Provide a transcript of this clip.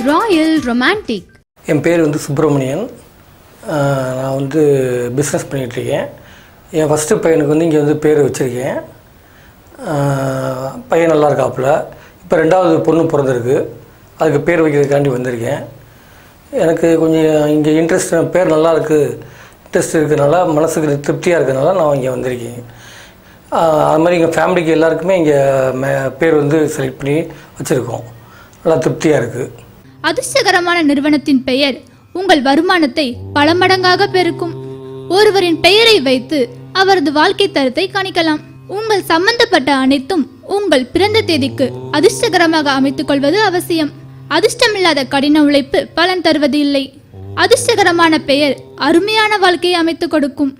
Royal romantic. என் பேர் சுப்பிரமணியன். நான் business பண்ணிகிட்ருக்கேன். என் ஃபஸ்ட்டு பையனுக்கு இங்கே பேர் வச்சுருக்கேன். பையன் நல்லா இருக்காப்புல. இப்போ 2வது பொண்ணு பிறந்திருக்கு. அதுக்கு பேர் வைக்கிறதுக்காண்டி வந்திருக்கேன். எனக்கு கொஞ்சம் இங்கே இன்ட்ரெஸ்ட், பேர் நல்லா இருக்குது, இன்ட்ரெஸ்ட் இருக்கிறதுனால, மனசுக்கு திருப்தியாக இருக்கிறதுனால நான் இங்கே வந்திருக்கேன். அது மாதிரி எங்கள் ஃபேமிலிக்கு எல்லாருக்குமே இங்கே பேர் செலக்ட் பண்ணி வச்சுருக்கோம். நல்லா திருப்தியாக இருக்குது. அதிர்ஷ்டகரமான நிறுவனத்தின் பெயர் உங்கள் வருமானத்தை பல மடங்காக பெருக்கும். ஒருவரின் பெயரை வைத்து அவரது வாழ்க்கை தரத்தை கணிக்கலாம். உங்கள் சம்பந்தப்பட்ட அனைத்தும் உங்கள் பிறந்த தேதிக்கு அதிர்ஷ்டகரமாக அமைத்துக் கொள்வது அவசியம். அதிர்ஷ்டமில்லாத கடின உழைப்பு பலன் தருவது இல்லை. அதிர்ஷ்டகரமான பெயர் அருமையான வாழ்க்கையை அமைத்துக் கொடுக்கும்.